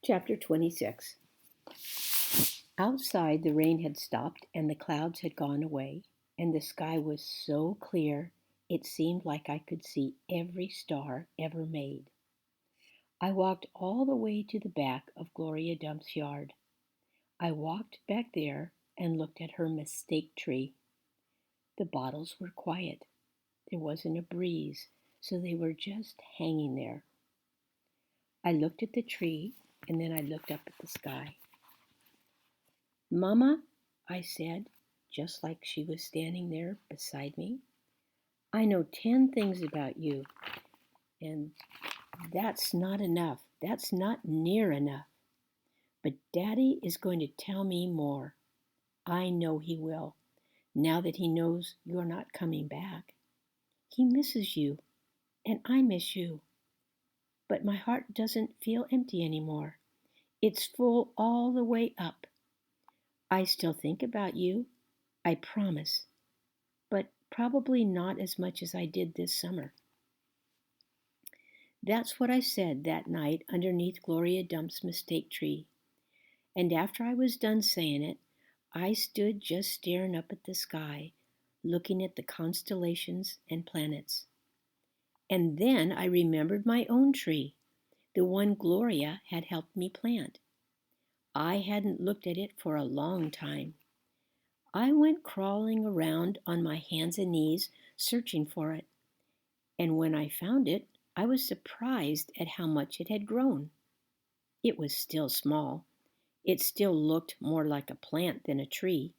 Chapter 26. Outside, the rain had stopped and the clouds had gone away, and the sky was so clear it seemed like I could see every star ever made. I walked all the way to the back of Gloria Dump's yard. I walked back there and looked at her mistake tree. The bottles were quiet. There wasn't a breeze, so they were just hanging there. I looked at the tree and then I looked up at the sky. "Mama," I said, just like she was standing there beside me, "I know 10 things about you, and that's not enough. That's not near enough. But Daddy is going to tell me more. I know he will, now that he knows you're not coming back. He misses you, and I miss you. But my heart doesn't feel empty anymore. It's full all the way up. I still think about you, I promise, but probably not as much as I did this summer." That's what I said that night underneath Gloria Dump's mistake tree. And after I was done saying it, I stood just staring up at the sky, looking at the constellations and planets. And then I remembered my own tree, the one Gloria had helped me plant. I hadn't looked at it for a long time. I went crawling around on my hands and knees, searching for it. And when I found it, I was surprised at how much it had grown. It was still small. It still looked more like a plant than a tree.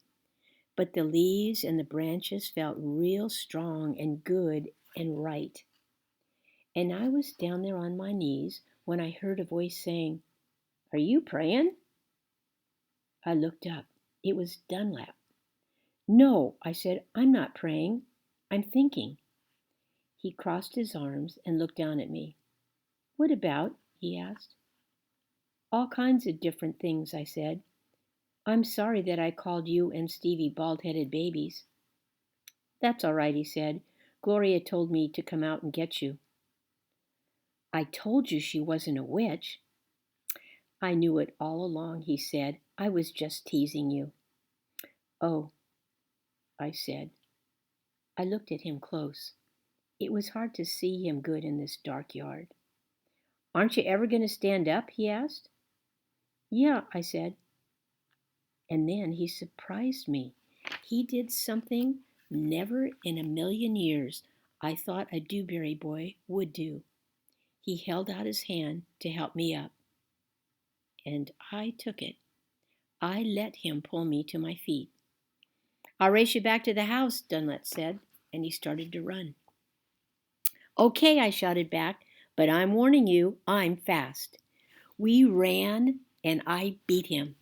But the leaves and the branches felt real strong and good and right. And I was down there on my knees when I heard a voice saying, "Are you praying?" I looked up. It was Dunlap. "No," I said, "I'm not praying. I'm thinking." He crossed his arms and looked down at me. "What about?" he asked. "All kinds of different things," I said. "I'm sorry that I called you and Stevie bald-headed babies." "That's all right," he said. "Gloria told me to come out and get you." "I told you she wasn't a witch." "I knew it all along," he said. "I was just teasing you." "Oh," I said. I looked at him close. It was hard to see him good in this dark yard. "Aren't you ever going to stand up?" he asked. "Yeah," I said. And then he surprised me. He did something never in a million years I thought a Dewberry boy would do. He held out his hand to help me up. And I took it. I let him pull me to my feet. "I'll race you back to the house," Dunlap said, and he started to run. "Okay," I shouted back, "but I'm warning you, I'm fast." We ran, and I beat him.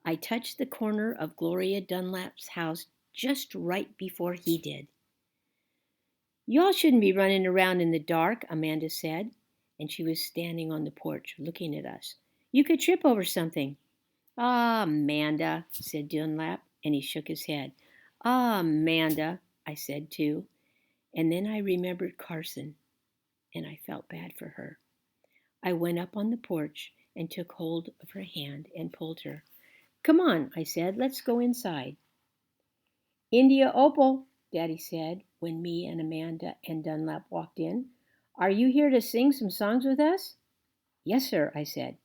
I touched the corner of Gloria Dunlap's house just right before he did. "Y'all shouldn't be running around in the dark," Amanda said, and she was standing on the porch looking at us. "You could trip over something." "Ah, Amanda," said Dunlap, and he shook his head. "Ah, Amanda," I said too. And then I remembered Carson, and I felt bad for her. I went up on the porch and took hold of her hand and pulled her. "Come on," I said, "let's go inside." "India Opal," Daddy said when me and Amanda and Dunlap walked in. "Are you here to sing some songs with us?" "Yes, sir," I said.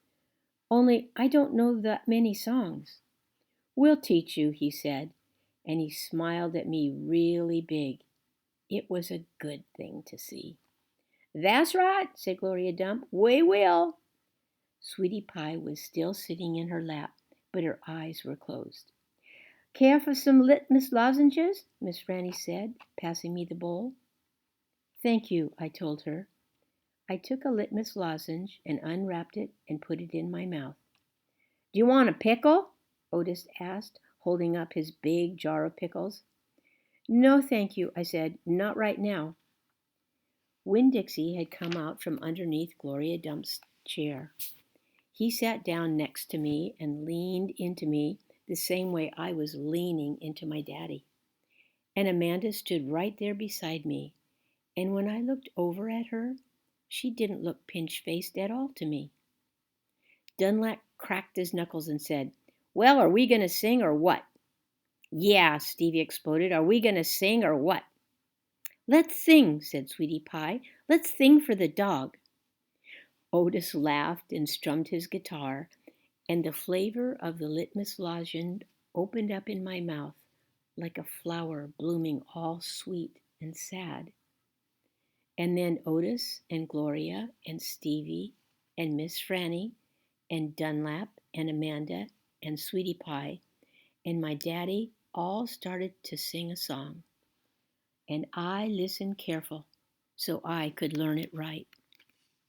"Only I don't know that many songs." "We'll teach you," he said, and he smiled at me really big. It was a good thing to see. "That's right," said Gloria Dump. "We will." Sweetie Pie was still sitting in her lap, but her eyes were closed. "Care for some litmus lozenges?" Miss Franny said, passing me the bowl. "Thank you," I told her. I took a litmus lozenge and unwrapped it and put it in my mouth. "Do you want a pickle?" Otis asked, holding up his big jar of pickles. "No, thank you," I said. "Not right now." Winn-Dixie had come out from underneath Gloria Dump's chair. He sat down next to me and leaned into me the same way I was leaning into my daddy. And Amanda stood right there beside me. And when I looked over at her, she didn't look pinch-faced at all to me. Dunlap cracked his knuckles and said, "Well, are we going to sing or what?" "Yeah," Stevie exploded. "Are we going to sing or what?" "Let's sing," said Sweetie Pie. "Let's sing for the dog." Otis laughed and strummed his guitar, and the flavor of the litmus lozenge opened up in my mouth like a flower blooming all sweet and sad. And then Otis and Gloria and Stevie and Miss Franny and Dunlap and Amanda and Sweetie Pie and my daddy all started to sing a song. And I listened careful so I could learn it right.